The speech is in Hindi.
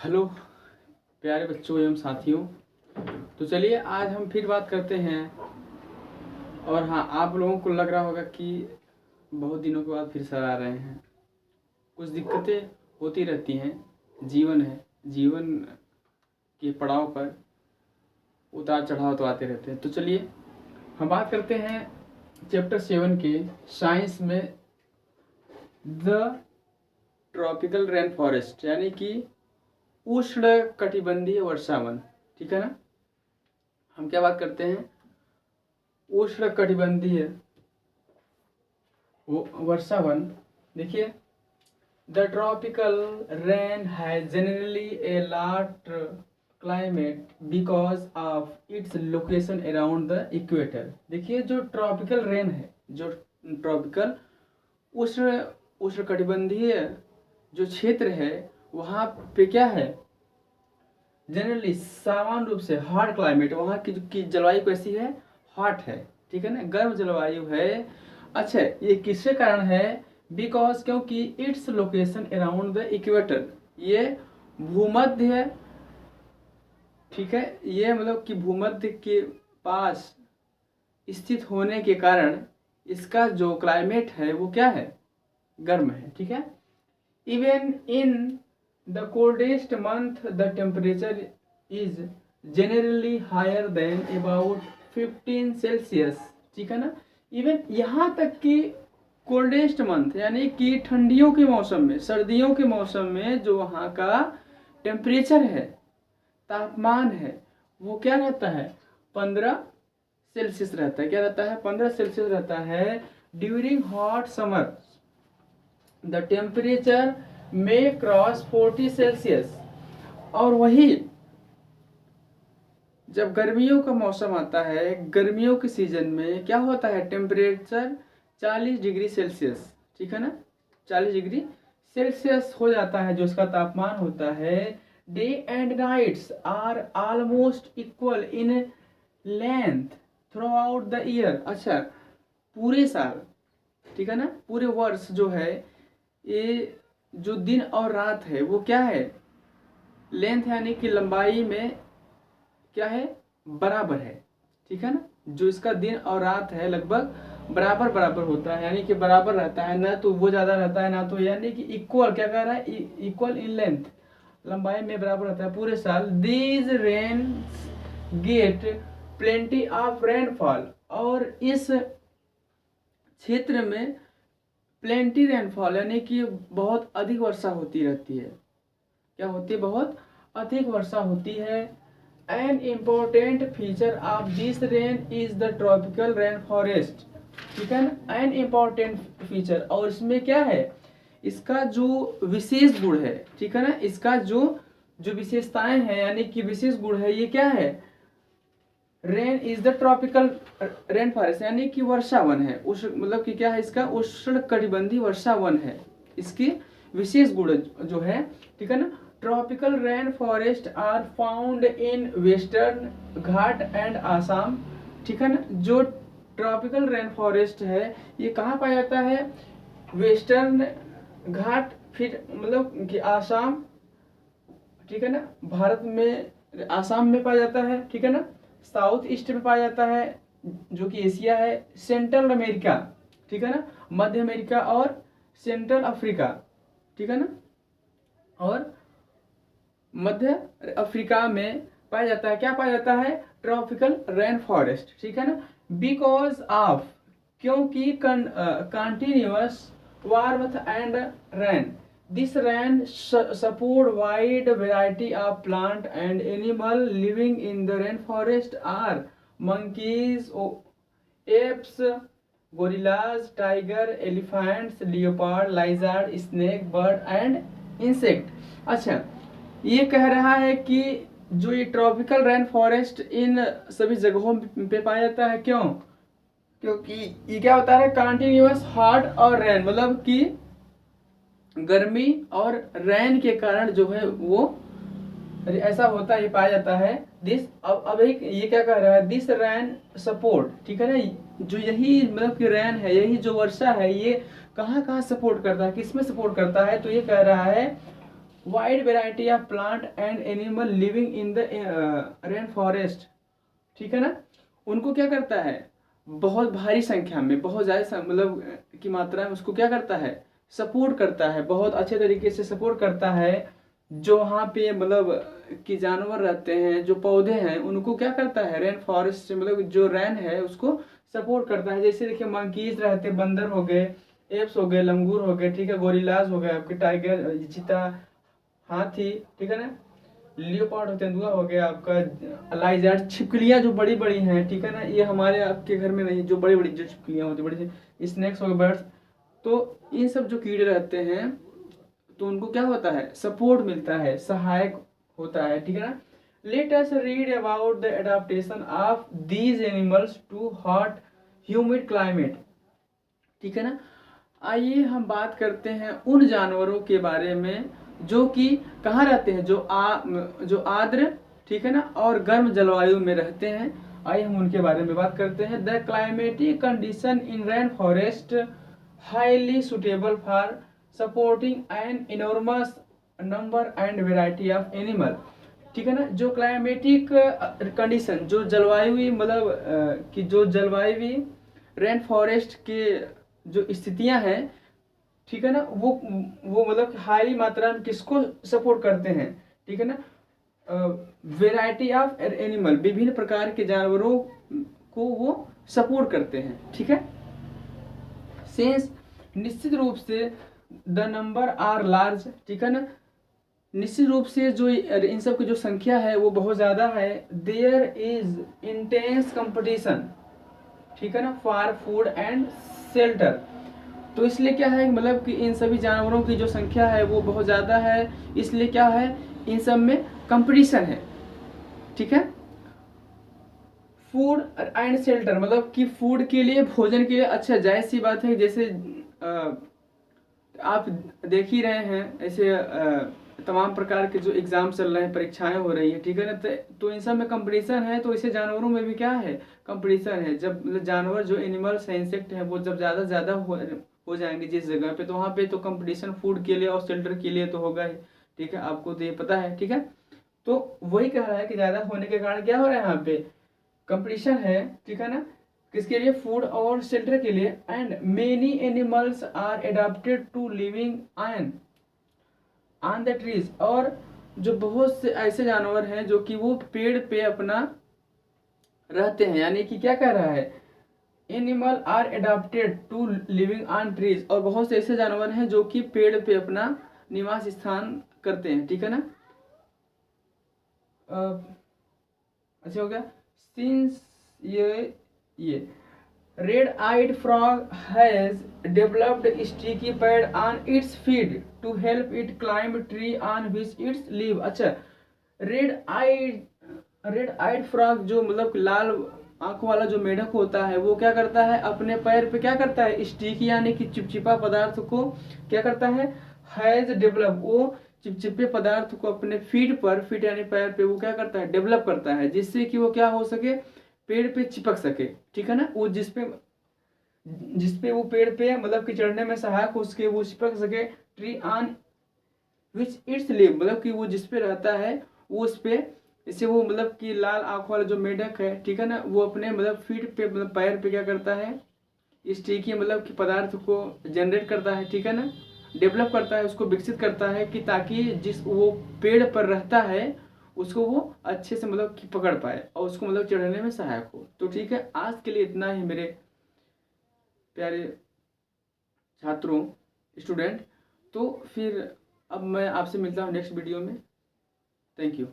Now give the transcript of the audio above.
हेलो प्यारे बच्चों एवं साथियों। तो चलिए आज हम फिर बात करते हैं। और हाँ, आप लोगों को लग रहा होगा कि बहुत दिनों के बाद फिर सर आ रहे हैं। कुछ दिक्कतें होती रहती हैं, जीवन है। जीवन के पड़ाव पर उतार चढ़ाव तो आते रहते हैं। तो चलिए हम बात करते हैं चैप्टर 7 के साइंस में द ट्रॉपिकल रेन फॉरेस्ट, यानी कि उष्ण कटिबंधीय वर्षावन। ठीक है ना। हम क्या बात करते हैं? उष्ण कटिबंधीय वर्षावन। देखिए, the tropical rain has generally a hot climate because of its location around the equator. देखिए, जो ट्रॉपिकल रेन है, जो ट्रॉपिकल उष्ण उष्ण कटिबंधीय जो क्षेत्र है, वहाँ पे क्या है, जनरली सामान्य रूप से हॉट क्लाइमेट, वहाँ की जलवायु कैसी है? हॉट है। ठीक है ना, गर्म जलवायु है। अच्छा, ये किसके कारण है? बिकॉज, क्योंकि it's location around the equator, ये भूमध्य है। ठीक है, ये मतलब कि भूमध्य के पास स्थित होने के कारण इसका जो क्लाइमेट है वो क्या है? गर्म है। ठीक है। Even in the coldest month the temperature is generally higher than about 15 Celsius. ठीक है ना। इवन यहाँ तक कि कोल्डेस्ट मंथ यानी कि ठंडियों के मौसम में, सर्दियों के मौसम में जो वहाँ का टेम्परेचर है, तापमान है, वो क्या रहता है? 15 सेल्सियस रहता है। क्या रहता है? 15 सेल्सियस रहता है। During hot summer the temperature में क्रॉस 40 सेल्सियस। और वही जब गर्मियों का मौसम आता है, गर्मियों के सीजन में क्या होता है? Temperature 40 degree Celsius. ठीक है ना, 40 डिग्री सेल्सियस हो जाता है जो उसका तापमान होता है। Day and nights are almost equal in length throughout the year. अच्छा, पूरे साल, ठीक है ना, पूरे वर्ष जो है, ये जो दिन और रात है वो क्या है? लेंथ यानी कि लंबाई में क्या है? बराबर है। ठीक है ना, जो इसका दिन और रात है लगभग बराबर बराबर होता है, यानी कि बराबर रहता है, ना तो वो ज़्यादा रहता है ना तो, यानी कि इक्वल। क्या कह रहा है? इक्वल इन लेंथ, लंबाई में बराबर रहता है पूरे साल। These rain get plenty of rainfall. और इस क्षेत्र में प्लेंटी रेनफॉल यानी कि बहुत अधिक वर्षा होती रहती है। क्या होती है? बहुत अधिक वर्षा होती है। An important feature of this rain is the tropical rain forest. ठीक है ना, एन इम्पोर्टेंट फीचर। और इसमें क्या है? इसका जो विशेष गुण है, ठीक है ना, इसका जो जो विशेषताएं हैं यानी कि विशेष गुण है, ये क्या है? Rain is the tropical rain forest, यानी कि वर्षा वन है। उस मतलब कि क्या है? इसका उष्ण कटिबंधीय वर्षा वन है, इसकी विशेष गुण जो है। ठीक है ना। Tropical rain forest are found in western Ghat and Assam. ठीक है ना, जो ट्रॉपिकल रेन फॉरेस्ट है ये कहाँ पाया जाता है? वेस्टर्न घाट, फिर मतलब कि आसाम, ठीक है ना, भारत में आसाम में पाया जाता है। ठीक है ना, साउथ ईस्ट में पाया जाता है जो कि एशिया है। सेंट्रल अमेरिका, ठीक है ना, मध्य अमेरिका और सेंट्रल अफ्रीका, ठीक है ना, और मध्य अफ्रीका में पाया जाता है। क्या पाया जाता है? Tropical rain forest. ठीक है ना, बिकॉज ऑफ, क्योंकि continuous warmth and rain. This rain support wide variety of plant and animal living in the rainforest are monkeys, apes, gorillas, tiger, elephants, leopard, lizard, snake, bird and insect। अच्छा, ये कह रहा है कि जो ये ट्रॉपिकल रेन फॉरेस्ट इन सभी जगहों पे पाया जाता है। क्यों? क्योंकि ये क्या होता है? कंटिन्यूअस हॉट और रेन, मतलब कि गर्मी और रैन के कारण जो है वो ऐसा होता है, पाया जाता है। दिस अब एक ये क्या कह रहा है? दिस रैन सपोर्ट, ठीक है ना, जो यही मतलब कि रैन है, यही जो वर्षा है, ये कहाँ कहाँ सपोर्ट करता है, किसमें सपोर्ट करता है? तो ये कह रहा है wide variety of plant and animal living in the rain forest, ठीक है ना। उनको क्या करता है, बहुत भारी संख्या में, बहुत ज़्यादा मतलब की मात्रा में उसको क्या करता है, सपोर्ट करता है, बहुत अच्छे तरीके से सपोर्ट करता है। जो वहाँ पे मतलब कि जानवर रहते हैं, जो पौधे हैं, उनको क्या करता है, रेन फॉरेस्ट से मतलब जो रेन है उसको सपोर्ट करता है। जैसे देखिए मंकीज रहते, बंदर हो गए, एप्स हो गए, लंगूर हो गए, ठीक है, गोरिल्लाज हो गए आपके, टाइगर, चीता, हाथी, ठीक है ना, लियोपार्ड तेंदुआ हो गया आपका, लाइजर्ड, छिपकलियाँ जो बड़ी बड़ी हैं, ठीक है ना, ये हमारे आपके घर में नहीं, जो बड़ी बड़ी जो छिपकलियाँ होती बड़ी सी, स्नेक्स हो गए, बर्ड्स, तो ये सब जो कीड़े रहते हैं तो उनको क्या होता है, सपोर्ट मिलता है, सहायक होता है, ठीक है ना। Let us read about the adaptation of these animals to hot humid climate, ठीक है ना। आइए हम बात करते हैं उन जानवरों के बारे में जो कि कहाँ रहते हैं, जो आर्द्र, ठीक है ना, और गर्म जलवायु में रहते हैं। आइए हम उनके बारे में बात करते हैं। The climatic condition in rain forest highly suitable for supporting an enormous number and variety of animal, ठीक है ना। जो क्लाइमेटिक कंडीशन, जो जलवायु मतलब कि जो जलवायु रेन फॉरेस्ट के जो स्थितियां हैं, ठीक है ना, वो मतलब हाई मात्रा में किसको सपोर्ट करते हैं, ठीक है ना, वेराइटी ऑफ एनिमल, विभिन्न प्रकार के जानवरों को वो सपोर्ट करते हैं, ठीक है। सेंस निश्चित रूप से द नंबर आर लार्ज, ठीक है ना, निश्चित रूप से जो इन सब की जो संख्या है वो बहुत ज़्यादा है। देयर इज इंटेंस कंपटीशन, ठीक है ना, फॉर फूड एंड शेल्टर। तो इसलिए क्या है, मतलब कि इन सभी जानवरों की जो संख्या है वो बहुत ज़्यादा है, इसलिए क्या है, इन सब में कंपटीशन है, ठीक है। फूड एंड शेल्टर मतलब कि फूड के लिए, भोजन के लिए, अच्छा जायज़ सी बात है, जैसे आप देख ही रहे हैं ऐसे तमाम प्रकार के जो एग्ज़ाम चल रहे हैं, परीक्षाएं हो रही है, ठीक है ना, तो इन सब में कंपटीशन है, तो इसे जानवरों में भी क्या है, कंपटीशन है। जब मतलब जानवर जो एनिमल्स हैं, इंसेक्ट हैं, वो जब ज़्यादा हो जाएंगे जिस जगह पे, तो वहाँ पे तो कंपटीशन फूड के लिए और शेल्टर के लिए तो होगा ही, ठीक है, आपको तो ये पता है, ठीक है। तो वही कह रहा है कि ज़्यादा होने के कारण क्या हो रहा है, यहाँ पे कंपटीशन है, ठीक है ना, किसके लिए, फूड और शेल्टर के लिए। And many animals are adapted to living on the trees, और जो बहुत से ऐसे जानवर हैं जो कि वो पेड़ पे अपना रहते हैं, यानी कि क्या कह रहा है, animal are adapted to living on trees, और बहुत से ऐसे जानवर हैं जो कि पेड़ पे अपना निवास स्थान करते हैं, ठीक है ना। अच्छा हो गया। सिंस ये red-eyed frog has developed sticky pad on its feet to help it climb tree on which it live। अच्छा, रेड आइड फ्रॉग जो मतलब लाल आंखों वाला जो मेढक होता है, वो क्या करता है, अपने पैर पे क्या करता है, स्टिकी यानी कि चिपचिपा पदार्थ को क्या करता है, हैज डेवलप, वो चिपचिपे पदार्थ को अपने फीट पर, फीट यानी पैर पे, वो क्या करता है, डेवलप करता है, जिससे कि वो क्या हो सके, पेड़ पे चिपक सके, ठीक है ना। वो जिसपे वो पेड़ पे मतलब कि चढ़ने में सहायक हो सके, वो चिपक सके। Tree on which it's live मतलब कि वो जिस पे रहता है वो उस पे, इससे वो मतलब कि लाल आंख वाला जो मेढक है, ठीक है ना, वो अपने मतलब फीट पे, मतलब पैर पे क्या करता है, स्टिकी मतलब कि पदार्थ को जनरेट करता है, ठीक है ना, डेवलप करता है, उसको विकसित करता है, कि ताकि जिस वो पेड़ पर रहता है उसको वो अच्छे से मतलब कि पकड़ पाए और उसको मतलब चढ़ने में सहायक हो। तो ठीक है, आज के लिए इतना ही मेरे प्यारे छात्रों, स्टूडेंट। तो फिर अब मैं आपसे मिलता हूँ नेक्स्ट वीडियो में। Thank you.